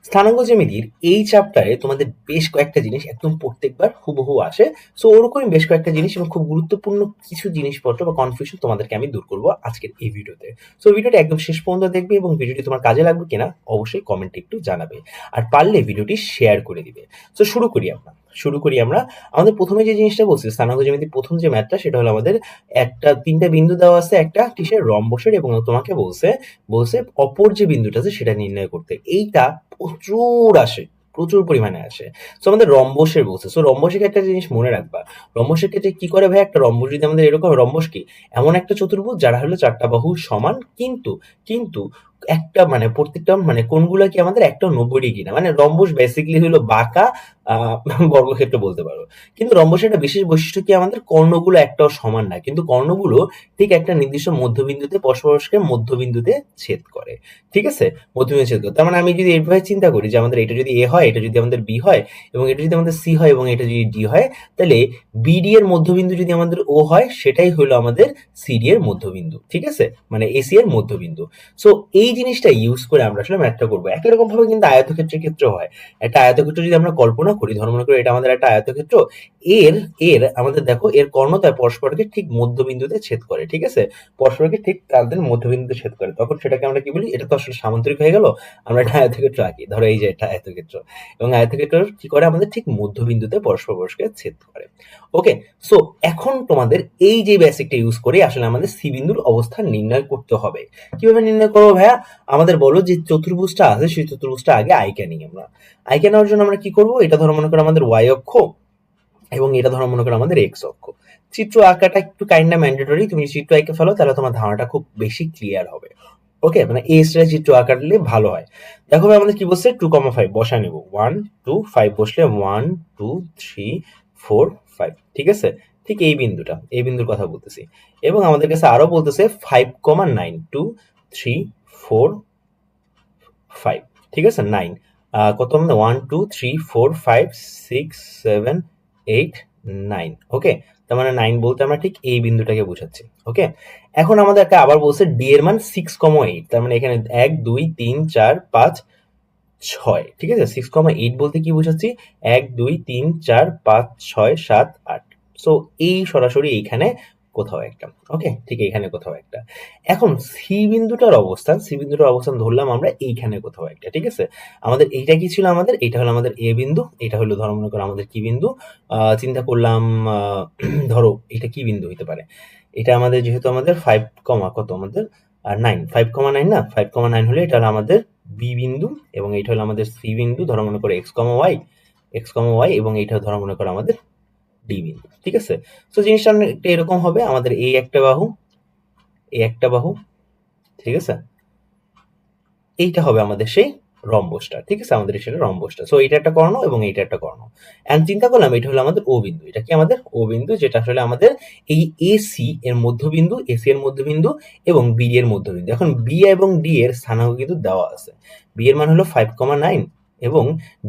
স্থানাঙ্ক জ্যামিতির এই চ্যাপ্টারে তোমাদের বেশ কয়েকটা জিনিস একদম প্রত্যেকবার হুবহু আসে। সো ওরকমই বেশ কয়েকটা জিনিস এবং খুব গুরুত্বপূর্ণ কিছু জিনিসপত্র বা কনফিউশন তোমাদেরকে আমি দূর করবো আজকের এই ভিডিওতে। সো ভিডিওটা একদম শেষ পর্যন্ত দেখবে এবং ভিডিওটি তোমার কাজে লাগবে কিনা অবশ্যই কমেন্টে একটু জানাবে, আর পারলে ভিডিওটি শেয়ার করে দিবে। সো শুরু করি আমরা। আমাদের প্রথমে যে জিনিসটা বলছি স্থানাঙ্ক জ্যামিতির প্রথম যে ম্যাথটা, সেটা হলো আমাদের একটা তিনটা বিন্দু দেওয়া আছে, একটা কিসের রম্বসের, এবং তোমাকে বলছে বলছে অপর যে বিন্দুটা আছে সেটা নির্ণয় করতে। এইটা প্রচুর আসে, প্রচুর পরিমাণে আসে। সো আমাদের রম্বসের বলছে। সো রম্বসের একটা জিনিস মনে রাখবা, রম্বসের ক্ষেত্রে কি করে ভাই, একটা রম্বস যদি আমাদের এরকম, রম্বস কি এমন একটা চতুর্ভুজ যারা হলো চারটা বাহু সমান, কিন্তু কিন্তু একটা মানে প্রত্যেকটা মানে কোণগুলো কি আমাদের একটা 90 ডিগ্রি না, মানে রম্বস বেসিক্যালি হলো বাঁকা বর্গক্ষেত্র বলতে পারো। কিন্তু রম্বসের একটা বিশেষ বৈশিষ্ট্য কি, আমাদের কর্ণগুলো একটাও সমান না, কিন্তু কর্ণগুলো ঠিক একটা নির্দিষ্ট মধ্যবিন্দুতে পরস্পরকে মধ্যবিন্দুতে ছেদ করে। ঠিক আছে, মধ্যবিন্দু ছেদ করে। তার মানে আমি যদি এইভাবে চিন্তা করি যে আমাদের এটা যদি এ হয়, এটা যদি আমাদের বি হয়, এবং এটা যদি আমাদের সি হয়, এবং এটা যদি ডি হয়, তাহলে বিডি এর মধ্যবিন্দু যদি আমাদের ও হয়, সেটাই হলো আমাদের সিডি এর মধ্যবিন্দু। ঠিক আছে, মানে এসি এর মধ্যবিন্দু। সো এই জিনিসটা ইউজ করে আমরা আসলে ম্যাথটা করবো। একই রকম ভাবে কিন্তু আয়তক্ষেত্রের ক্ষেত্রেও হয়। একটা আয়তক্ষেত্র যদি আমরা কল্পনা করি, ধর্ম মনে করি এটা আমাদের একটা আয়তক্ষেত্র, এর এর আমাদের দেখো এর কর্ণদ্বয় পরস্পরকে ঠিক মধ্যবিন্দুতে ছেদ করে। ঠিক আছে, পরস্পরকে ঠিক তাদের মধ্যবিন্দুতে ছেদ করে, তখন সেটাকে আমরা কি বলি, এটা তো আসলে সামান্তরিক হয়ে গেল, আমরা একটা আয়তক্ষেত্র আঁকি। ধরো এই যে এটা আয়তক্ষেত্র, এবং আয়তক্ষেত্র কি করে, আমাদের ঠিক মধ্যবিন্দুতে পরস্পরকে ছেদ করে। ওকে, সো এখন তোমাদের এই যে বেসিকটা ইউজ করে আসলে আমাদের সি বিন্দুর অবস্থান নির্ণয় করতে হবে। কিভাবে নির্ণয় করবো ভাইয়া, আমাদের বলো যে চতুর্ভুজটা আছে, সেই চতুর্ভুজটা আগে আইকা নিই আমরা। আইকা নেওয়ার জন্য আমরা কি করবো, এটা ধরো মনে করো আমাদের ওয়াই অক্ষ, এবং এটা ধরো মনে করো আমাদের এক্স অক্ষ। চিত্র আঁকাটা একটু কাইন্ডা ম্যান্ডেটরি, তুমি চিত্র এঁকে ফেলো তাহলে তোমার ধারণাটা খুব বেশি ক্লিয়ার হবে। ওকে, মানে এই স্টাইলে চিত্র আঁকালে ভালো হয়। দেখো ভাই আমাদের কি বলছে, 2,5 বসায় নেব, 1 2 5 বসলে 1 2 3 4 5। ঠিক আছে, ঠিক এই বিন্দুটা, এই বিন্দুর কথা বলতেছি। এবং আমাদের কাছে আরো বলতেছে 5,9 2 3 4 5। ঠিক আছে, 9 কত আমাদের 1 2 3 4 5 6 7 8 9। ওকে, তার মানে 9 বলতে আমরা ঠিক এই বিন্দুটাকে বোঝাচ্ছি। ওকে, এখন আমাদের একটা আবার বলছে ডি এর মান 6,8, তার মানে এখানে 1 2 3 4 5 6। ঠিক আছে, 6,8 বলতে কি বোঝাচ্ছি, 1 2 3 4 5 6 7 8। সো এই সরাসরি এইখানে কোথাও একটা। ওকে, ঠিক এইখানে কোথাও একটা। এখন সি বিন্দুটার অবস্থান ধরলাম আমরা এইখানে কোথাও একটা। ঠিক আছে, আমাদের এইটা কি ছিল, আমাদের এইটা হলো আমাদের এ বিন্দু, এটা হলো ধরো মনে করো আমাদের কি বিন্দু, চিন্তা করলাম ধরো এটা কি বিন্দু হইতে পারে, এটা আমাদের যেহেতু আমাদের 5 কমা কত আমাদের 9, 5,9 না, 5,9 হলে এটা হলো আমাদের বি বিন্দু, এবং এইটা হলো আমাদের সি বিন্দু, ধরো মনে করো এক্স কমা ওয়াই, এবং এইটা ধরো মনে করো আমাদের ডি বিন্দু। ঠিক আছে, তো জিনিসটা একটা এরকম হবে, আমাদের এই একটা বাহু, এই একটা বাহু। ঠিক আছে, এইটা হবে আমাদের সেই রম্বসটা। ঠিক আছে, আমাদের সেটা রম্বসটা। সো এটা একটা কর্ণ এবং এইটা একটা কর্ণ। এখন চিন্তা করলাম এটা হলো আমাদের ও বিন্দু, এটা কি আমাদের ও বিন্দু, যেটা আসলে আমাদের এই এসি এর মধ্যবিন্দু, এসি এর মধ্যবিন্দু এবং বি এর মধ্যবিন্দু। এখন বি এবং ডি এর স্থানাঙ্ক কিন্তু দেওয়া আছে। বি এর মান হলো 5,9 এবং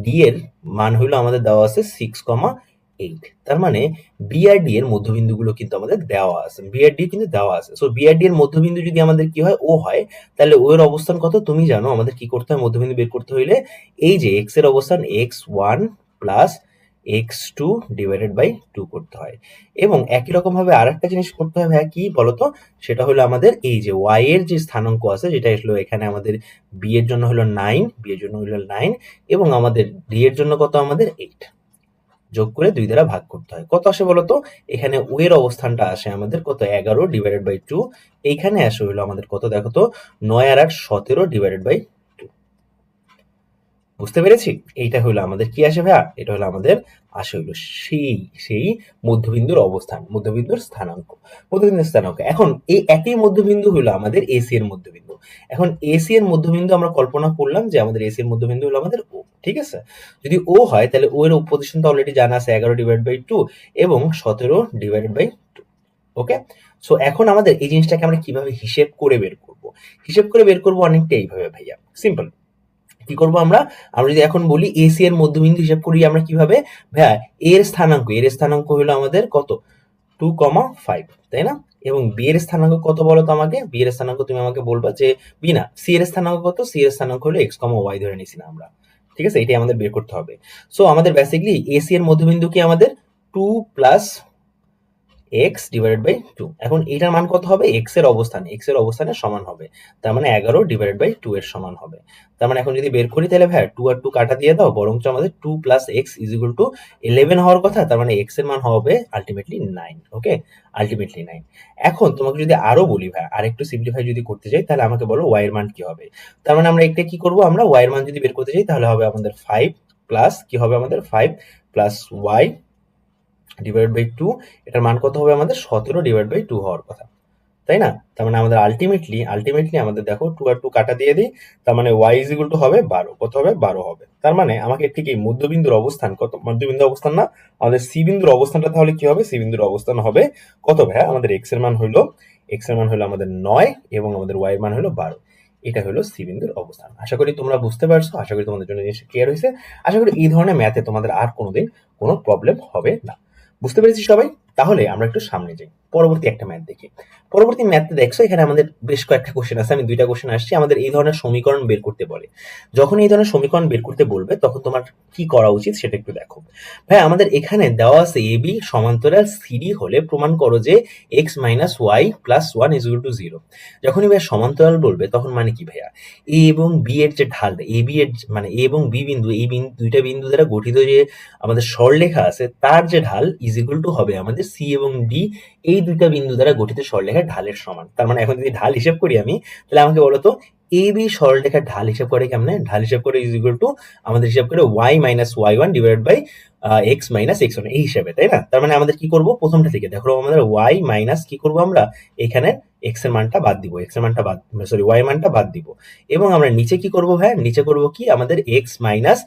ডি এর মান হলো আমাদের দেওয়া আছে 6,8। তার মানে বি আর ডি এর মধ্যবিন্দুগুলো কিন্তু আমাদের দেওয়া আছে, বি আর ডি কিন্তু দেওয়া আছে। সো বি আর ডি এর মধ্যবিন্দু যদি আমাদের কি হয়, ও হয়, তাহলে ও এর অবস্থান কত তুমি জানো, আমাদের কি করতে হয়, মধ্যবিন্দু বের করতে হইলে এই যে এক্স এর অবস্থান x1 plus x2 divided by 2 করতে হয়। এবং একই রকম ভাবে আরেকটা জিনিস করতে হবে, হ্যাঁ কি বলতো, সেটা হলো আমাদের এই যে y এর যে স্থানাঙ্ক আছে, যেটা হলো এখানে আমাদের b এর জন্য হলো 9, b এর জন্য হলো 9, এবং আমাদের d এর জন্য কত আমাদের 8, যোগ করে 2 দ্বারা ভাগ করতে হয়। কত আসে বলতো, এখানে ও এর অবস্থানটা আসে আমাদের কত, 11 ডিভাইডেড বাই 2। এইখানে আসে হলো আমাদের কত, দেখো তো, 9 আর 8 17 ডিভাইডেড বাই 2। বুঝতে পেরেছি, এইটা হলো আমাদের কি আসে ভাইয়া, এটা হলো আমাদের আসে হলো সেই সেই মধ্যবিন্দুর অবস্থান, মধ্যবিন্দুর স্থানাঙ্ক। এখন এই একই মধ্যবিন্দু হলো আমাদের এসি এর মধ্যবিন্দু। এখন এসি এর মধ্যবিন্দু আমরা কল্পনা করলাম যে আমাদের এসি এর মধ্যবিন্দু হলো আমাদের ও। ঠিক আছে, যদি ও হয় তাহলে ও এর পজিশন তো অলরেডি জানা আছে, 11 ডিভাইড বাই 2 এবং 17 ডিভাইডেড বাই 2। ওকে, সো এখন আমাদের এই জিনিসটাকে আমরা কিভাবে হিসেব করে বের করব, অনেকটা এইভাবে ভাইয়া, সিম্পল। কি করব আমরা, আমরা যদি এখন বলি এসি এর মধ্যবিন্দু হিসাব করি আমরা কিভাবে, ভাইয়া এর স্থানাঙ্ক হলো আমাদের কত, 2,5, তাই না? এবং বি এর স্থানাঙ্ক কত বলো তো আমাকে, বি এর স্থানাঙ্ক তুমি আমাকে বলবা যে বি না, সি এর স্থানাঙ্ক কত, সি এর স্থানাঙ্ক হলো x, y ধরে নিছি না আমরা। ঠিক আছে, এটাই আমাদের বের করতে হবে। সো আমাদের বেসিক্যালি এসি এর মধ্যবিন্দু কি আমাদের 2 প্লাস x ডিভাইডেড বাই 2। এখন এটার মান কত হবে? x এর অবস্থানে সমান হবে, তার মানে 11 ডিভাইডেড বাই 2 এর সমান হবে। তার মানে এখন যদি বের করি তাহলে ভাই 2 আর 2 কাটা দিয়ে দাও, বরঞ্চ আমাদের 2 plus x is equal two 11 হওয়ার কথা, তার মানে x এর মান হবে আলটিমেটলি 9। ওকে, আলটিমেটলি 9। এখন তোমাকে যদি আরো বলি ভাই, আরেকটু সিম্পলিফাই যদি করতে চাই, তাহলে আমাকে বলো y এর মান কি হবে। তার মানে আমরা একটা কি করব, আমরা y এর মান যদি বের করতে চাই তাহলে হবে আমাদের 5 প্লাস কি হবে আমাদের 5 প্লাস y ডিভাইড বাই 2, এটার মান কত হবে আমাদের 17 ডিভাইড বাই 2 হওয়ার কথা, তাই না? তার মানে আমাদের আলটিমেটলি আমাদের দেখো 2 আর 2 কাটা দিয়ে দিই, তার মানে y ইজ ইকুয়াল টু হবে 12। কত হবে? 12 হবে। তার মানে আমাকে ঠিক এই মধ্যবিন্দুর অবস্থান কত, মধ্যবিন্দু অবস্থান না, আমাদের সি বিন্দুর অবস্থানটা তাহলে কি হবে? সি বিন্দুর অবস্থান হবে কত ভাইয়া? আমাদের x এর মান হলো আমাদের 9 এবং আমাদের y এর মান হলো 12। এটা হলো সি বিন্দুর অবস্থান। আশা করি তোমরা বুঝতে পারছো, আশা করি তোমাদের জন্য জিনিসটা ক্লিয়ার হয়েছে। আশা করি এই ধরনের ম্যাথে তোমাদের আর কোনোদিন কোনো প্রবলেম হবে না। বুঝতে পেরেছি সবাই? তাহলে আমরা একটু সামনে যাই, পরবর্তী একটা ম্যাথ দেখি। পরবর্তী ম্যাথে দেখছো এখানে আমাদের বেশ কয়েকটা কোশ্চেন আছে, আমি 2টা কোশ্চেন আসছি, আমাদের এই ধরনের সমীকরণ বের করতে বলে। যখন এই ধরনের সমীকরণ বের করতে বলবে তখন তোমার কি করা উচিত সেটা একটু দেখো। ভাই আমাদের এখানে দেওয়া আছে এবি সমান্তরাল সিডি হলে প্রমাণ করো যে x minus y plus one is equal to 0। যখনই ভাই সমান্তরাল বলবে তখন মানে কি ভাইয়া, এ এবং বি এর যে ঢাল, এ বি এর মানে এ এবং বি বিন্দু, এই দুইটা বিন্দু দ্বারা গঠিত যে আমাদের সরলরেখা আছে তার যে ঢাল ইজ ইকুয়াল টু হবে আমাদের সি এবং ডি, এই দুইটা বিন্দু দ্বারা গঠিত সরলরেখার ঢালের সমান। তার মানে এখন যদি ঢাল হিসেব করি আমি, তাহলে আমাকে বলতো এ বি সরলরেখার ঢাল হিসাব করে কেমনে? ঢাল হিসাব করে ইজ ইকুয়াল টু আমাদের হিসাব করে y minus y one divided by x minus x one, এই হিসাবে, তাই না? তার মানে আমাদের কি করব, প্রথমটা থেকে দেখো আমাদের ওয়াই মাইনাস কি করব আমরা, এখানে এক্স এর মানটা বাদ দিব, এক্স এর মানটা বাদ, সরি ওয়াই মানটা বাদ দিব, এবং আমরা নিচে কি করব ভাই, নিচে করব কি আমাদের এক্স মাইনাস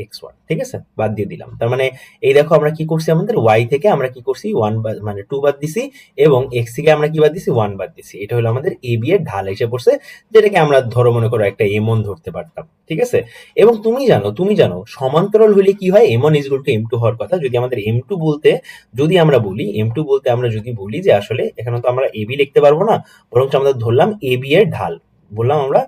এক্স ওয়ান, ঠিক আছে, বাদ দিয়ে দিলাম। তার মানে এই দেখো আমরা কি করছি, আমাদের ওয়াই থেকে আমরা কি করছি 1 মানে 2 বাদ দিছি, এবং এক্স থেকে আমরা কি বাদ দিছি 1 বাদ দিছি। এটা হলো আমাদের এ বি এর ঢাল এসে পড়ছে, যেটাকে আমরা ধরো মনে করো একটা এমন ধরতে পারতাম, ঠিক আছে। এবং তুমি জানো সমান্তরাল হলে কি হয়, m one is equal to m two হওয়ার কথা। যদি আমাদের এম টু বলতে আমরা যদি বলি যে আসলে এখানে তো আমরা এবি লিখতে পারবো না, বরং আমরা ধরলাম এ বি এর ঢাল, বললাম আমরা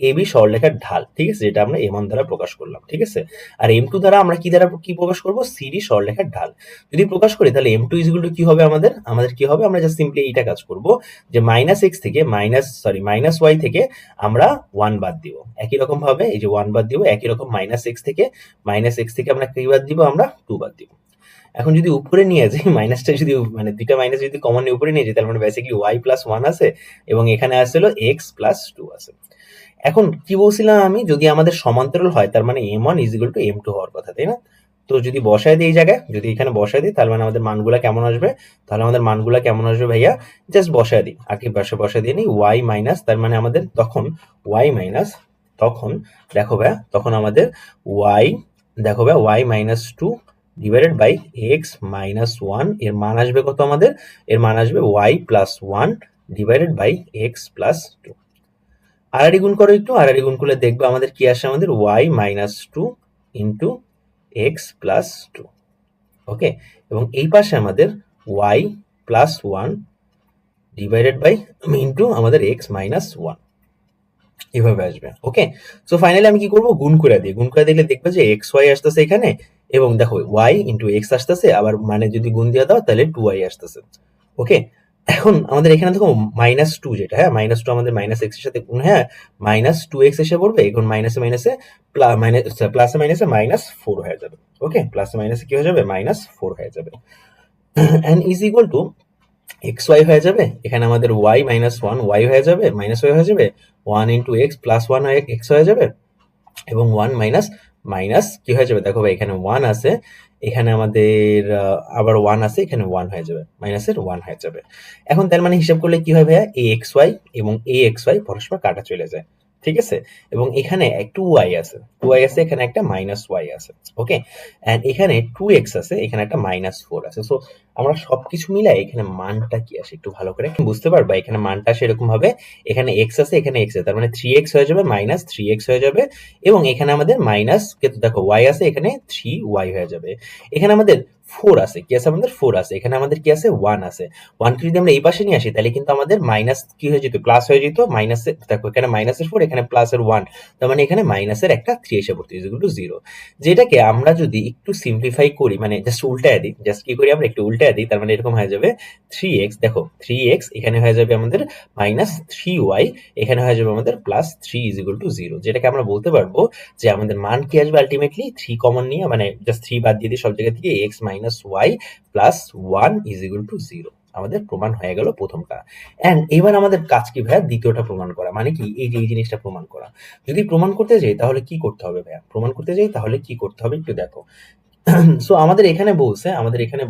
এ বি সরলরেখার ঢাল, ঠিক আছে, যেটা আমরা এম ওয়ান দ্বারা প্রকাশ করলাম, ঠিক আছে। আর এম টু দ্বারা আমরা কি প্রকাশ করবো, সিডি সরলরেখার ঢাল যদি প্রকাশ করি, তাহলে m two is equal to কি হবে আমাদের কি হবে, আমরা জাস্ট সিম্পলি এইটা কাজ করব যে মাইনাস এক্স থেকে মাইনাস ওয়াই থেকে আমরা 1 বাদ দিব, একই রকম ভাবে এই যে 1 বাদ দিব, একই রকম মাইনাস এক্স থেকে আমরা কি বাদ দিব, আমরা 2 বাদ দিব। এখন যদি উপরে নিয়ে যাই মাইনাসটা, যদি মানে দুইটা মাইনাস যদি কমন উপরে নিয়ে যাই, তাহলে মানে বেসিক্যালি ওয়াই প্লাস ওয়ান আছে এবং এখানে আসছিল এক্স প্লাস টু আছে। এখন কি বলছিলাম আমি, যদি আমাদের সমান্তরাল হয় তার মানে m one is equal to m two হওয়ার কথা, তাই না? তো যদি বসায় দিই এই জায়গায়, যদি এখানে বসায় দিই, তাহলে মানে আমাদের মানগুলা কেমন আসবে, ভাইয়া জাস্ট বসায় দিই, আগে বসায় দিয়ে নিই ওয়াই মাইনাস, তার মানে আমাদের তখন ওয়াই মাইনাস, তখন দেখো ভাইয়া, তখন আমাদের Y minus two divided by x minus one, এর মান আসবে কত আমাদের, এর মান আসবে y plus one divided by x plus two. আড়াআড়ি গুণ করো একটু, আড়াআড়ি গুণ করলে দেখবে আমাদের কি আসে, আমাদের Y minus two into X plus two. Okay, এবং এই পাশে আমাদের Y plus one divided by into আমাদের এক্স মাইনাস ওয়ান, এভাবে আসবে। ওকে, সো ফাইনালি আমি কি করব, গুণ করে দিলে দেখবে যে এক্স ওয়াই আসতেছে এখানে, এবং দেখো ওয়াই ইন্টু এক্স আসতেছে, আবার মানে যদি গুণ দিয়ে দাও তাহলে 2y আসতেছে। ওকে, এখন আমাদের এখানে দেখো মাইনাস টু, যেটা হ্যাঁ মাইনাস টু আমাদের মাইনাস এক্স এর সাথে গুণ, হ্যাঁ মাইনাস টু এক্স এসে পড়বে, এখন মাইনাসে প্লাসে মাইনাসে মাইনাস ফোর হয়ে যাবে। ওকে, প্লাসে মাইনাসে কি হয়ে যাবে, মাইনাস ফোর হয়ে যাবে, and is equal to x y হয়ে যাবে, এখানে আমাদের ওয়াই মাইনাস ওয়ান ওয়াই হয়ে যাবে, মাইনাস ওয়াই হয়ে যাবে, one into X plus one x হয়ে যাবে, এবং ওয়ান মাইনাস কি হয়ে যাবে, দেখো ভাই এখানে ওয়ান আছে, এখানে আমাদের আবার ওয়ান আছে, এখানে ওয়ান হয়ে যাবে, মাইনাসের ওয়ান হয়ে যাবে। এখন তার মানে হিসাব করলে কি হয় ভাইয়া, এ এক্স ওয়াই এবং এ এক্স ওয়াই পরস্পর কাটা চলে যায়, ঠিক আছে। এবং এখানে টু ওয়াই আছে, এখানে একটা মাইনাস ওয়াই আছে। ওকে, এন্ড এখানে টু এক্স আছে, এখানে একটা মাইনাস ফোর আছে। সো আমরা সবকিছু মিলাই এখানে মানটা কি আসে একটু ভালো করে বুঝতে পারবা। এখানে মানটা আসে এরকম ভাবে, এখানে এক্স আছে, এখানে এক্স আছে, তার মানে থ্রি এক্স হয়ে যাবে, মাইনাস থ্রি এক্স হয়ে যাবে, এবং এখানে আমাদের মাইনাস কিন্তু দেখো ওয়াই আছে, এখানে থ্রি ওয়াই হয়ে যাবে। এখানে আমাদের 4 আছে, কি আছে আমাদের 4 আছে, এখানে আমাদের কি আছে 1 আছে। 1 কে যদি আমরা এই পাশে নিয়ে আসি তাহলে কিন্তু আমাদের মাইনাস কি হয়ে যেত, প্লাস হয়ে যেত। মাইনাসে দেখো এখানে মাইনাসের 4, এখানে প্লাসের 1, তার মানে এখানে মাইনাসের একটা 3 এসে পড়তো, ইজ ইকুয়াল টু 0। যেটাকে আমরা যদি একটু সিম্পলিফাই করি, মানে জাস্ট উল্টায় দিই, জাস্ট কি করি আমরা একটু উল্টায় দিই, তার মানে এরকম হয়ে যাবে 3x, দেখো 3x এখানে হয়ে যাবে আমাদের মাইনাস 3y, এখানে হয়ে যাবে আমাদের প্লাস 3 ইজ ইকুয়াল টু 0। যেটাকে আমরা বলতে পারবো যে আমাদের মান কি আসবে আলটিমেটলি 3 কমন নিয়ে, মানে জাস্ট 3 বাদ দিয়ে দিই সব জায়গা থেকে, x minus y plus 1 is equal to 0। আমাদের প্রমাণ হয়ে গেল প্রথমটা। এন্ড এবার আমাদের কাজ কি ভাইয়া, দ্বিতীয়টা প্রমাণ করা, মানে কি এই যে এই জিনিসটা প্রমাণ করা। যদি প্রমাণ করতে যাই তাহলে কি করতে হবে ভাইয়া, প্রমাণ করতে যাই তাহলে কি করতে হবে একটু দেখো। সো আমাদের এখানে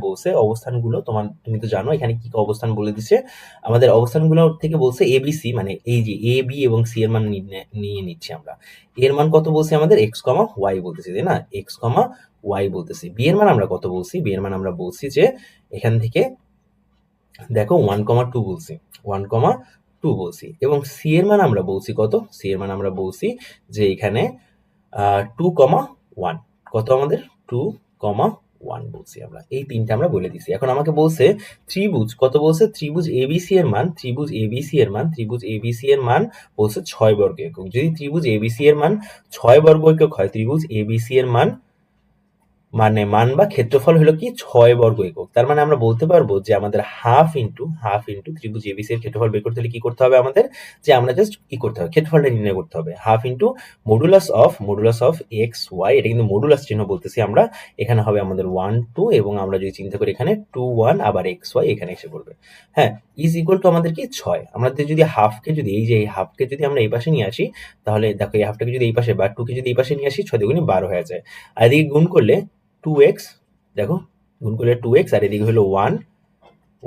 বলছে অবস্থানগুলো, তুমি তো জানো এখানে কি কি অবস্থান বলে দিছে। আমাদের অবস্থানগুলো থেকে বলছে এ বি সি, মানে এই যে এ বি এবং সি এর মান নিয়ে নিচ্ছি আমরা। এর মান কত বলছি আমাদের, এক্স কমা ওয়াই বলতেছি, তাই না, এক্স কমা ওয়াই বলতেছি। বি এর মান আমরা কত বলছি, বি এর মান আমরা বলছি যে এখান থেকে দেখো 1,2 বলছি, 1,2 বলছি। এবং সি এর মান আমরা বলছি কত, সি এর মান আমরা বলছি যে এখানে 2,1, কত আমাদের 2,1 বলছি আমরা। এই তিনটা আমরা বলে দিছি। এখন আমাকে বলছে ত্রিভুজ, কত বলছে, ত্রিভুজ এবিসি এর মান, ত্রিভুজ এবিসি এর মান, ত্রিভুজ এবিসি এর মান বলছে 6 বর্গ একক। যদি ত্রিভুজ এবিসি এর মান 6 বর্গ একক হয়, ত্রিভুজ এবিসি এর মান মানে মান বা ক্ষেত্রফল হলো কি 6 বর্গ একক। তার মানে আমরা বলতে পারবো যে আমাদের হাফ ইন্টু ত্রিভুজ এবিসি এর ক্ষেত্রফল বের করতে হলে কি করতে হবে আমাদের, যে আমরা জাস্ট কি করতে হবে, ক্ষেত্রফলটা নির্ণয় করতে হবে। Half into modulus of x y, এটা কিন্তু মডুলাস চিহ্ন বলতেছি আমরা। এখানে হবে আমাদের 1 2, এবং আমরা যদি চিন্তা করি এখানে 2 1 আবার এক্স ওয়াই এখানে এসে পড়বে। হ্যাঁ, ইজ ইকুয়াল টু আমাদের কি 6। আমাদের যদি হাফকে, যদি এই যে এই হাফকে যদি আমরা এই পাশে নিয়ে আসি, তাহলে দেখো এই হাফটাকে যদি এই পাশে বা 2 কে যদি এই পাশে নিয়ে আসি, 6 দুগুণে 12 হয়ে যায়। আর এদিকে গুণ করলে 2x, দেখো গুণ করলে 2x, আর এদিকে হলো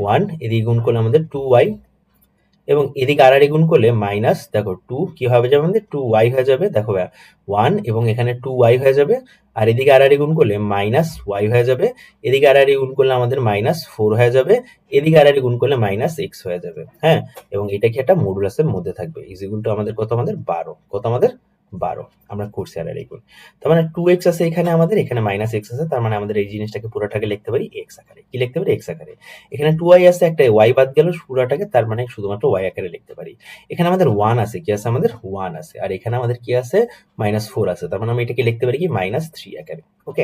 1, এদিকে গুণ করলে আমাদের 2y, এবং এদিকে আর গুণ করলে মাইনাস, দেখো 2 কি হবে যাবে আমাদের 2y হয়ে যাবে, দেখো 1 এবং এখানে 2y হয়ে যাবে। আর এদিকে আর গুণ করলে মাইনাস y হয়ে যাবে, এদিকে আর গুণ করলে আমাদের মাইনাস 4 হয়ে যাবে, এদিকে আর গুণ করলে মাইনাস x হয়ে যাবে। হ্যাঁ, এবং এটা কি একটা মডুলাসের মধ্যে থাকবে, ইজ ইকুয়াল টু আমাদের কত, আমাদের 12, কত আমাদের 12 আমরা করছি আর গুণ। তার মানে 2x আছে এখানে আমাদের, এখানে মাইনাস x আছে, তার মানে আমাদের এই জিনিসটাকে পুরোটাকে লিখতে পারি x আকারে। কি লিখতে পারি, x আকারে। এখানে 2y আছে, একটা y বাদ গেল পুরোটাকে, তার মানে শুধুমাত্র y আকারে লিখতে পারি। এখানে আমাদের 1 আছে, কি আছে আমাদের 1 আছে, আর এখানে আমাদের কি আছে মাইনাস 4 আছে, তার মানে আমি এটাকে লিখতে পারি কি মাইনাস 3 আকারে। ওকে,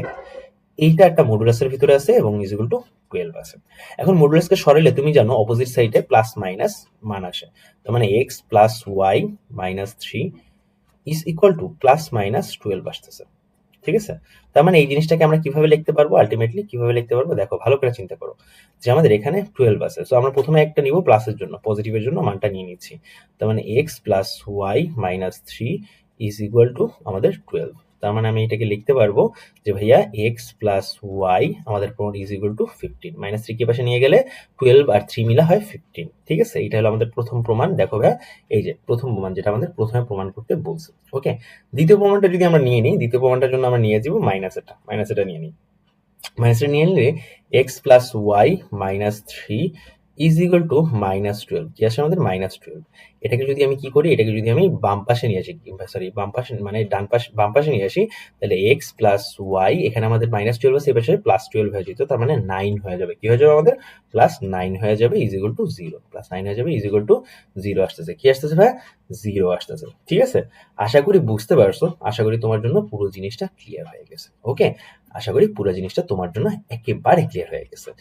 এইটা একটা মডুলাসের ভিতরে আছে এবং ইজ ইকুয়াল টু 12 আছে। এখন মডুলাসকে সরাইলে তুমি জানো অপোজিট সাইডে প্লাস মাইনাস মান আসে, তার মানে x plus y minus 3 is equal to plus minus 12 আসতেছে। ঠিক আছে, তার মানে এই জিনিসটাকে আমরা কিভাবে লিখতে পারবো, আলটিমেটলি কিভাবে লিখতে পারবো, দেখো ভালো করে চিন্তা করো যে আমাদের এখানে 12 আছে। সো আমরা প্রথমে একটা নিব প্লাসের জন্য, পজিটিভের জন্য মানটা নিয়ে নিচ্ছি। তার মানে x plus y minus 3 is equal to আমাদের 12। তার মানে আমি এটাকে লিখতে পারবো যে ভাইয়া এক্স প্লাস ওয়াই আমাদের প্রমাণ ইজ ইকুয়াল টু 15, মাইনাস 3 কে পাশে নিয়ে গেলে 12 আর 3 মিলা হয় 15। ঠিক আছে, এটা হলো আমাদের প্রথম প্রমাণ। দেখো ভাইয়া এই যে প্রথম প্রমাণ, যেটা আমাদের প্রথমে প্রমাণ করতে বলছে। ওকে, দ্বিতীয় প্রমাণটা যদি আমরা নিয়ে নিই, দ্বিতীয় প্রমাণটার জন্য আমরা নিয়ে যাব মাইনাসটা নিয়ে নিই। মাইনাসটা নিয়ে নিলে x plus y minus 3 is equal to minus 12, কি আসে আমাদের মাইনাস 12। এটাকে যদি আমি কি করি, এটাকে যদি আমি বাম পাশে নিয়ে আসি, সরি বাম পাশে মানে বাম পাশে নিয়ে আসি, তাহলে এক্স প্লাস ওয়াই, এখানে আমাদের মাইনাস 12 আছে, এপাশে প্লাস 12 হয়ে যেত, তার মানে 9 হয়ে যাবে। কি হয়ে যাবে আমাদের প্লাস 9 হয়ে যাবে ইজ ইকুয়াল টু 0, প্লাস 9 হয়ে যাবে ইজ ইকুয়াল টু 0 আসতেছে। কি আসতেছে ভাই, 0 আসতেছে। ঠিক আছে, আশা করি বুঝতে পারছো, আশা করি তোমার জন্য পুরো জিনিসটা ক্লিয়ার হয়ে গেছে। ওকে, আশা করি পুরো জিনিসটা তোমার জন্য একেবারে ক্লিয়ার হয়ে গেছে।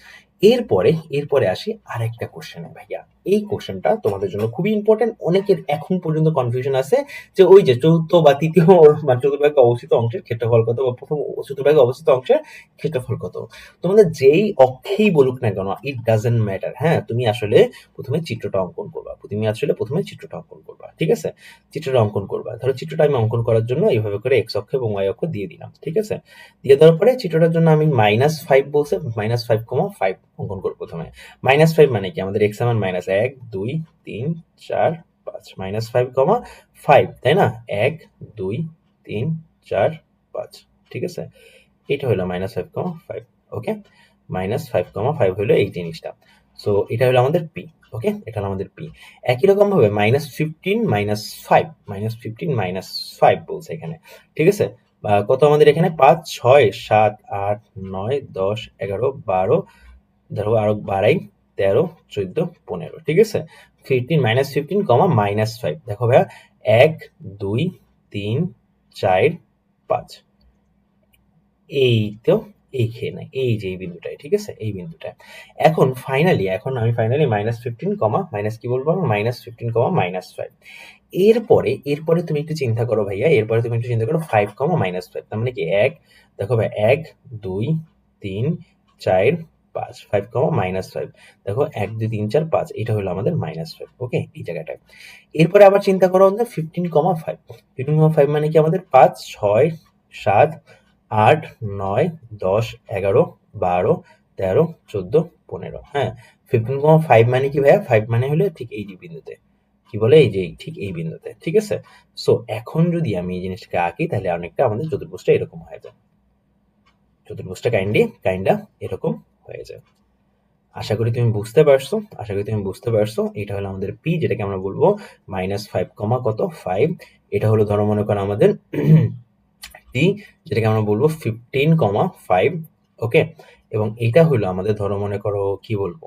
এরপরে আসি আরেকটা কোশ্চেনে ভাইয়া। এই কোশ্চেনটা তোমাদের জন্য খুবই ইম্পর্টেন্ট। অনেকের এখন পর্যন্ত কনফিউশন আছে যে ওই যে চতুর্থ বা তৃতীয় মানে চতুর্ভাগে অবস্থিত অংশের ক্ষেত্রফল কত, বা প্রথম চতুর্ভাগে অবস্থিত অংশের ক্ষেত্রফল কত। তোমাদের যেই অক্ষেই বলুক না কেন, ইট ডাজেন্ট ম্যাটার। হ্যাঁ, তুমি আসলে প্রথমে চিত্রটা অঙ্কন করবা, ঠিক আছে, চিত্রটা অঙ্কন করবা। ধরো চিত্রটা আমি অঙ্কন করার জন্য এইভাবে করে এক্স অক্ষ এবং ওয়াই অক্ষ দিয়ে দিলাম। ঠিক আছে, দিয়ে দেওয়ার পরে চিত্রটার জন্য আমি -5 বলছে, -5,5 অঙ্কন করবো প্রথমে। -5 মানে কি, আমাদের এক্স এর মান -1 2 3 4 5, -5,5, তাই না, 1 2 3 4 5। ঠিক আছে, এটা হলো -5,5। ওকে, -5,5 হলো এই জিনিসটা। সো এটা হলো আমাদের পি। ওকে, এটা হলো আমাদের পি। একই রকম ভাবে -15 -5 বলছে এখানে। ঠিক আছে, কত আমাদের এখানে 5 6 7 8 9 10 11 12, ধরো আরো বাড়াই 13 14 15, ঠিক আছে। 15 কমা -5, দেখো ভাইয়া 1 2 3 4 5, এই তো এইখানে এই যে এই বিন্দুটায়, ঠিক আছে, এই বিন্দুটায়। এখন আমি ফাইনালি -15 কমা মাইনাস কি বলবো, -15 কমা -5। এরপরে তুমি একটু চিন্তা করো ভাইয়া, এরপরে তুমি একটু চিন্তা করো 5 কমা -5, তার মানে কি এক, দেখো ভাই 1 2 3 4 5, 5 কমা -5, দেখো 1 2 3 4 5, এটা হলো আমাদের -5, ওকে, এই জায়গাটায়। এরপরে আবার চিন্তা করো আমাদের 15,5, 15,5 মানে কি আমাদের 5 6 7 8 9 10 11 12 13 14 15, হ্যাঁ। 15,5 মানে কি ভাইয়া, 5 মানে হলো ঠিক এই যে বিন্দুতে, কি বলে এই যে ঠিক এই বিন্দুতে, ঠিক আছে। সো এখন যদি আমি এই জিনিসটাকে আঁকি তাহলে অনেকটা আমাদের চতুর্ভুজটা এরকম হয়ে যায়, চতুর্ভুজটা কাইন্ডা এরকম হয়ে যায়। আশা করি তুমি বুঝতে পারছো, এটা হলো আমাদের পি, যেটাকে আমরা বলবো -5 কমা কত 5, এটা হলো ধরো মনে করো আমাদের টি, যেটাকে আমরা বলবো 15,5, ওকে। এবং এটা হলো আমাদের ধরো মনে করো কি বলবো,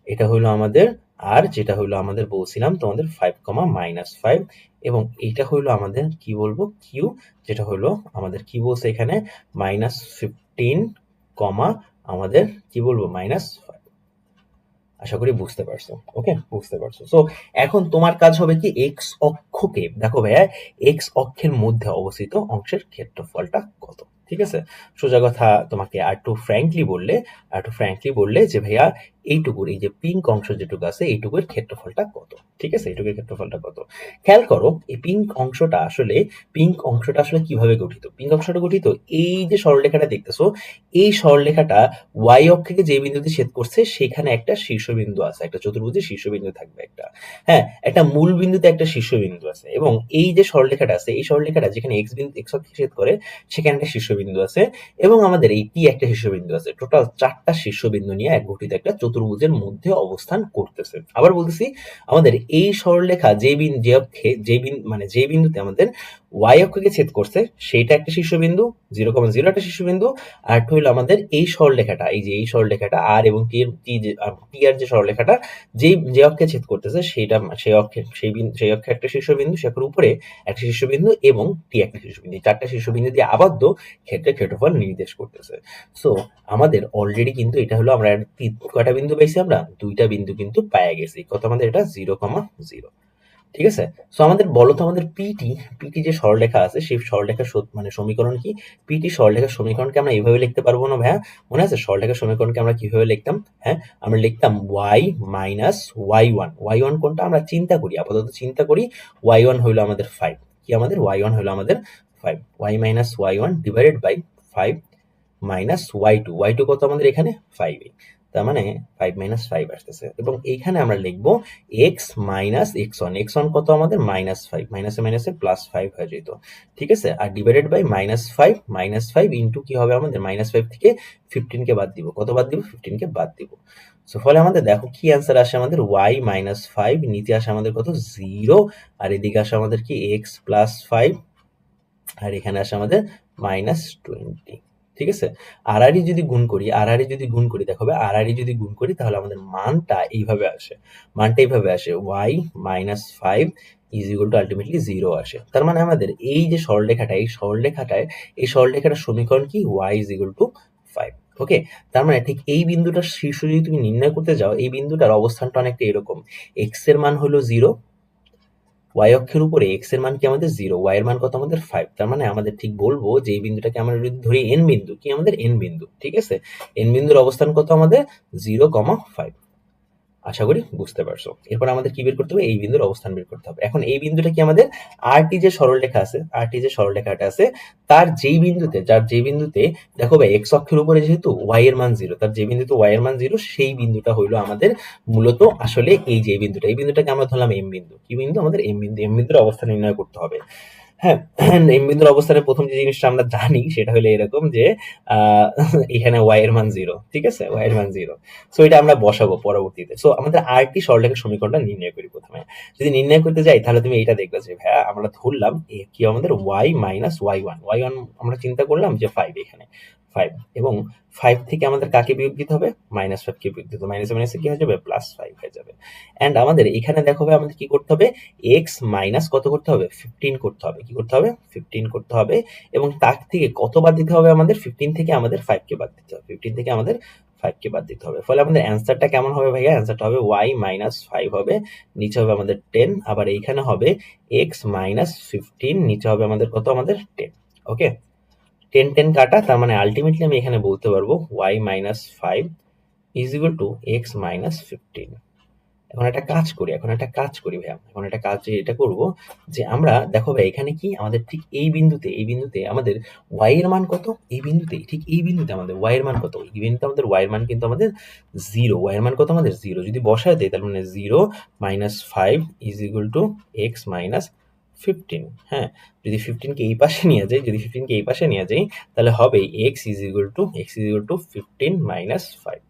এটা হলো আমাদের আর যেটা হলো আমাদের বলছিলাম তোমাদের 5 কমা -5, এবং এইটা হলো আমাদের কি বলবো কিউ, যেটা হলো আমাদের কি বলছে এখানে -15 কমা আমাদের কি বলবো -5। আশা করি বুঝতে পারছো, ওকে, বুঝতে পারছো। সো এখন তোমার কাজ হবে কি, এক্স অক্ষকে দেখো ভাইয়া, এক্স অক্ষের মধ্যে অবস্থিত অংশের ক্ষেত্রফলটা কত, ঠিক আছে। সোজা কথা তোমাকে আর একটু ফ্র্যাঙ্কলি বললে যে ভাইয়া এইটুকুর, এই যে পিঙ্ক অংশ যেটুকু আছে এইটুকুর ক্ষেত্রফলটা কত, ঠিক আছে, এইটুকুর ক্ষেত্রফলটা কত। খেয়াল করো এই পিঙ্ক অংশটা আসলে কিভাবে গঠিত, এই যে সরলরেখাটা দেখতেছো, এই সরলরেখাটা ওয়াই অক্ষকে যে বিন্দুতে ছেদ করছে সেখানে একটা শীর্ষবিন্দু আছে, একটা চতুর্ভুজের শীর্ষবিন্দু থাকবে একটা, হ্যাঁ, একটা মূল বিন্দুতে একটা শীর্ষবিন্দু আছে, এবং এই যে সরলরেখাটা আছে, এই সরলরেখাটা যেখানে এক্স অক্ষে ছেদ করে সেখানে একটা শীর্ষবিন্দু আছে, এবং আমাদের এই টি একটা শীর্ষবিন্দু আছে। টোটাল 4টা শীর্ষবিন্দু নিয়ে এক গঠিত একটা চতুর্ভুজের মধ্যে অবস্থান করতেছে। আবার বলতেছি, আমাদের এই সরলরেখা যে বিন্দুতে আমাদের ওয়াই অক্ষকে ছেদ করছে সেইটা একটা শীর্ষবিন্দু, 0,0 একটা শীর্ষবিন্দু। আর একটা হলো আমাদের এই সরলরেখাটা, এই সরলরেখাটা আর এবং টি আর যে সরলরেখাটা যে অক্ষে ছেদ করতেছে সেটা সেই অক্ষে একটা শীর্ষবিন্দু, সেটার উপরে একটা শীর্ষবিন্দু এবং টি একটা শীর্ষবিন্দু, 4টা শীর্ষবিন্দু দিয়ে আবদ্ধ ক্ষেত্রফল নির্দেশ করতেছে। সো আমাদের অলরেডি কিন্তু এটা হলো আমরা কয়টা বিন্দু পাইছি, আমরা 2টা বিন্দু কিন্তু পাইয়া গেছি। কত আমাদের এটা 0,0, ঠিক আছে। সো আমাদের বলো তো আমাদের পিটি যে সরলরেখা আছে সেই সরলরেখার মানে সমীকরণ কি, পিটি সরলরেখার সমীকরণকে আমরা এইভাবে লিখতে পারবো না ভাইয়া, মনে আছে সরলরেখার সমীকরণকে আমরা কিভাবে লিখতাম, হ্যাঁ, আমরা লিখতাম y মাইনাস y1 কোনটা আমরা আপাতত চিন্তা করি, y1 হইলো আমাদের 5, কি আমাদের y1 হইলো আমাদের 5, y minus y1 divided by 5 minus y2 কত আমাদের এখানে 5, তার মানে 5 মাইনাস 5 আসতেছে, এবং এইখানে আমরা লিখবো x মাইনাস x1 কত আমাদের -5, মাইনাসে মাইনাসে +5 হয়ে যেত, ঠিক আছে। আর ডিভাইডেড বাই -5 ইন্টু কি হবে আমাদের -5 থেকে 15 কে বাদ দিব, কত বাদ দিব 15 কে বাদ দিব। সো ফলে আমাদের দেখো কি অ্যান্সার আসে আমাদের y -5, নিচে আসে আমাদের কত 0, আর এদিকে আসে আমাদের কি x +5, আর এখানে আসে আমাদের -20, ঠিক আছে। আর যদি গুণ করি দেখো যদি গুণ করি তাহলে আমাদের মানটা এইভাবে আসে, y -5 is equal two ultimately 0 আসে। তার মানে আমাদের এই যে এই সরলরেখাটার সমীকরণ কি, y ইজ ইকুয়াল টু 5, ওকে। তার মানে ঠিক এই বিন্দুটার শীর্ষ যদি তুমি নির্ণয় করতে যাও, এই বিন্দুটার অবস্থানটা অনেকটা এরকম, x এর মান হলো 0, y অক্ষের উপরে x এর মান কি আমাদের 0, y এর মান কত আমাদের 5, তার মানে আমাদের ঠিক বলবো যে এই বিন্দুটাকে আমরা যদি ধরি n বিন্দু, কি আমাদের n বিন্দু, ঠিক আছে, n বিন্দুর অবস্থান কত আমাদের 0,5। আশা করি বুঝতে পারছো। এরপর আমাদের কি বের করতে হবে, এই বিন্দুর অবস্থান বের করতে হবে। এখন এই বিন্দুটা কি আমাদের যে সরলরেখাটা আছে তার যেই বিন্দুতে দেখো ভাই x অক্ষের উপরে যেহেতু y এর মান 0, তার যে বিন্দুতে y এর মান 0 সেই বিন্দুটা হইলো আমাদের মূলত আসলে এই বিন্দুটাকে আমরা ধরলাম m বিন্দু, কি বিন্দু আমাদের m বিন্দুর অবস্থান নির্ণয় করতে হবে। হ্যাঁ, এম বিন্দুর অবস্থানে প্রথম যে জিনিসটা আমরা জানি সেটা হলো এরকম যে আহ, এখানে ওয়াই এর মান 0, ঠিক আছে, ওয়াই এর মান 0। সো এটা আমরা বসাবো পরবর্তীতে। সো আমাদের আরেকটি সরলরেখার সমীকরণটা নির্ণয় করি প্রথমে। যদি নির্ণয় করতে যাই তাহলে তুমি এটা দেখবে যে ভাইয়া আমরা ধরলাম কি আমাদের ওয়াই মাইনাস ওয়াই ওয়ান আমরা চিন্তা করলাম যে 5 এখানে 5, এবং 5 থেকে আমাদের কাকে বিয়োগ দিতে হবে, -5 কে বিয়োগ দিতে হবে। মাইনাসে মাইনাসে কি হয়ে যাবে, +5 হয়ে যাবে। এন্ড আমাদের এখানে দেখো ভাই আমাদের কি করতে হবে, এক্স মাইনাস কত করতে হবে, 15 করতে হবে। কি করতে হবে, 15 করতে হবে। এবং তার থেকে কত বাদ দিতে হবে আমাদের, 15 থেকে আমাদের 5 কে বাদ দিতে হবে, 15 থেকে আমাদের 5 কে বাদ দিতে হবে। ফলে আমাদের অ্যান্সারটা কেমন হবে ভাইয়া, অ্যান্সারটা হবে y মাইনাস 5 হবে, নিচে হবে আমাদের 10, আবার এইখানে হবে x মাইনাস 15, নিচে হবে আমাদের কত, আমাদের 10। ওকে, 10 10 কাটা, তার মানে আলটিমেটলি আমি এখানে বলতে পারবো y minus 5 is equal two x minus 15। এখন একটা কাজ করি ভাইয়া, এখন একটা কাজ এটা করব যে আমরা দেখো ভাই এখানে কি আমাদের ঠিক এই বিন্দুতে আমাদের y এর মান কত, এই বিন্দুতে ঠিক এই বিন্দুতে আমাদের y এর মান কত, এই বিন্দুতে আমাদের y এর মান কিন্তু আমাদের 0, y এর মান কত আমাদের 0। যদি বসায় দেই তাহলে মানে 0 minus 5 is equal two x minus 15। হ্যাঁ, যদি 15 কে এই পাশে নিয়ে যাই, তাহলে হবে x is equal two 15 minus 5।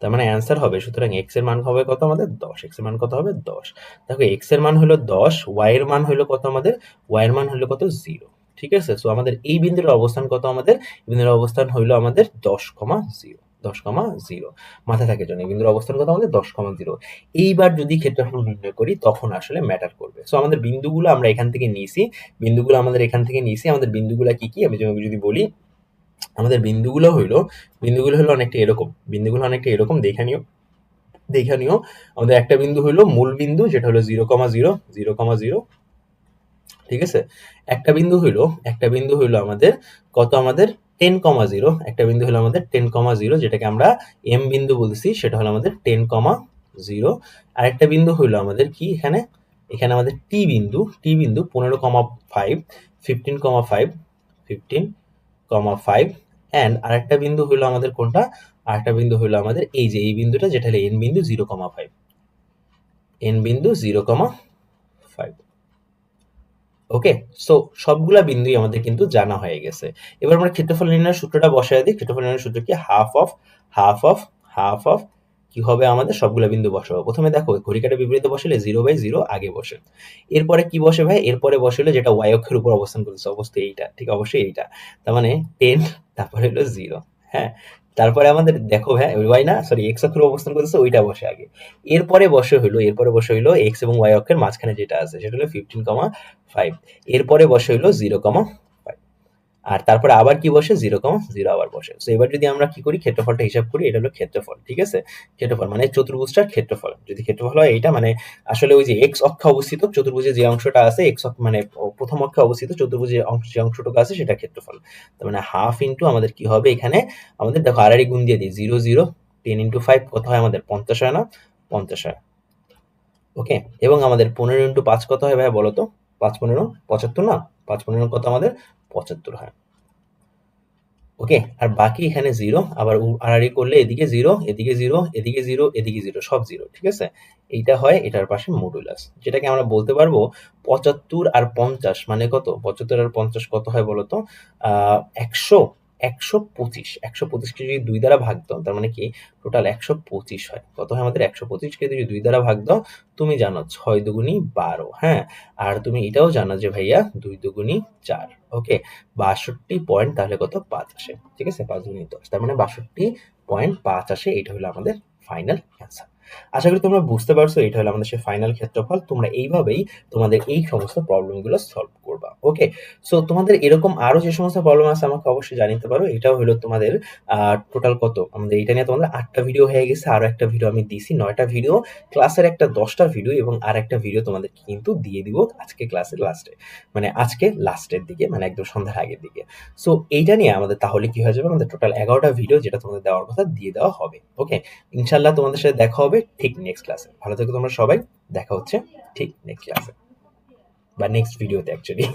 তার মানে অ্যান্সার হবে, সুতরাং এক্স এর মান হবে কত আমাদের 10, এক্স এর মান কত হবে 10। দেখো এক্স এর মান হলো 10, ওয়াই এর মান হলো কত আমাদের, ওয়াই এর মান হলো কত 0। ঠিক আছে, সো আমাদের এই বিন্দুর অবস্থান কত, আমাদের এই বিন্দুর অবস্থান হইলো আমাদের 10,0, 10,0। মাথায় থাকে জন্য এই বিন্দুর অবস্থান কত আমাদের 10,0। এইবার যদি ক্ষেত্রফল নির্ণয় করি তখন আসলে ম্যাটার করবে। সো আমাদের বিন্দুগুলো আমরা এখান থেকে নিয়েছি, আমাদের বিন্দুগুলো কি কি আমি যদি বলি, আমাদের বিন্দুগুলো হলো অনেকটা এরকম দেখে নিও। আমাদের একটা বিন্দু হইলো মূল বিন্দু, যেটা হলো 0,0, ঠিক আছে। একটা বিন্দু হইলো আমাদের কত, আমাদের 10,0। একটা বিন্দু হলো আমাদের 10,0, যেটাকে আমরা এম বিন্দু বলছি, সেটা হলো আমাদের 10,0। আর একটা বিন্দু হইলো আমাদের কি, এখানে আমাদের টি বিন্দু 15,5, 15,5, 15,5। অ্যান্ড আরেকটা বিন্দু হইলো আমাদের কোনটা, আরেকটা বিন্দু হইলো আমাদের এই যে এই বিন্দুটা, যেটা হলো এন বিন্দু 0,5, এন বিন্দু 0,5। ওকে, সো সবগুলা বিন্দুই আমাদের কিন্তু জানা হয়ে গেছে। এবার আমরা ক্ষেত্রফল নির্ণয়ের সূত্রটা বসায় দিই। ক্ষেত্রফল নির্ণয়ের সূত্র কি, হাফ অফ কি হবে, আমাদের সবগুলা বিন্দু বসাবো। প্রথমে দেখো ঘড়ি কাঁটার বিপরীতে বসালে 0/0 আগে বসে। এরপরে কি বসে ভাই, এরপরে বসালে যেটা y অক্ষের উপর অবস্থান করতেছে, অবশ্যই এইটা, ঠিক অবশ্যই এইটা। তার মানে 10, তারপরে হলো 0। হ্যাঁ, তারপরে আমাদের দেখো ভাই y না, সরি x অক্ষের উপর অবস্থান করতেছে, ওইটা বসে আগে। এরপরে বসে হইলো x এবং y অক্ষের মাঝখানে যেটা আছে সেটা হলো 15,5। এরপরে বসে হইলো 0,5। আর তারপরে আবার কি বসে, 0,0 আবার বসে। তো এবার যদি আমরা কি করি, ক্ষেত্রফলটা হিসাব করি, এটা হলো ক্ষেত্রফল, ঠিক আছে। ক্ষেত্রফল মানে চতুর্ভুজটার ক্ষেত্রফল। যদি ক্ষেত্রফল হয় এইটা, মানে আসলে ওই যে এক্স অক্ষে অবস্থিত চতুর্ভুজে যে অংশটা আছে, এক্স অক্ষ মানে প্রথম অক্ষে অবস্থিত চতুর্ভুজের যে অংশটুকু আছে সেটা ক্ষেত্রফল। তার মানে হাফ ইন্টু আমাদের কি হবে, এখানে আমাদের দেখো আড়াআড়ি গুণ দিয়ে দিই, 0 0 10 ইন্টু 5 কত হয় আমাদের 50 হয় না, 50 হয়। ওকে, এবং আমাদের 15 ইন্টু 5 কত হয় ভাই বলো তো, 5 15 75 না, 5 15 কত আমাদের 75 হয়। ওকে, আর বাকি এখানে 0, আবার আড়াআড়ি করলে এদিকে 0, এদিকে 0, এদিকে 0, এদিকে 0, সব 0, ঠিক আছে। এইটা হয় এটার পাশে মডুলাস, যেটাকে আমরা বলতে পারবো 75 আর 50 মানে কত, 75 আর 50 কত হয় বলতো, 100, 125, 125কে যদি 2 দ্বারা ভাগ দাও তার মানে কি টোটাল 125 হয়। কত হয় আমাদের, 125কে যদি 2 দ্বারা ভাগ দাও, তুমি জানো 6 দুগুণী 12, হ্যাঁ। আর তুমি এটাও জানো যে ভাইয়া 2 দুগুণী 4। ওকে, 62 পয়েন্ট, তাহলে কত 5 আসে, ঠিক আছে, 5 দুগুণী 10, তার মানে 62.5 আসে। এটা হলো আমাদের ফাইনাল অ্যান্সার। আশা করি তোমরা বুঝতে পারছো, এটা হলো আমাদের সেই ফাইনাল ক্ষেত্রফল। তোমরা এইভাবেই তোমাদের এই সমস্ত প্রবলেমগুলো সলভ করবা। ওকে, সো তোমাদের এরকম আরো যে সমস্ত প্রবলেম আছে আমাকে অবশ্যই জানাতে পারো। এটাও হলো তোমাদের টোটাল কত, আমাদের এটা নিয়ে তোমাদের 8টা ভিডিও হয়ে গেছে, আরো একটা ভিডিও আমি দিছি, 9টা ভিডিও, ক্লাসের একটা 10টা ভিডিও, এবং আর একটা ভিডিও তোমাদের কিন্তু দিয়ে দিব আজকে ক্লাসের লাস্টে, মানে আজকে লাস্টের দিকে, মানে একদম সন্ধ্যার আগের দিকে। সো এইটা নিয়ে আমাদের তাহলে কি হয়ে যাবে, আমাদের টোটাল 11টা ভিডিও যেটা তোমাদের দেওয়ার কথা দিয়ে দেওয়া হবে। ওকে, ইনশাল্লাহ তোমাদের সাথে দেখা হবে ঠিক নেক্সট ক্লাসে। ভালো থেকো তোমরা সবাই, দেখা হচ্ছে ঠিক নেক্সট ক্লাসে বা নেক্সট ভিডিওতে অ্যাকচুয়ালি।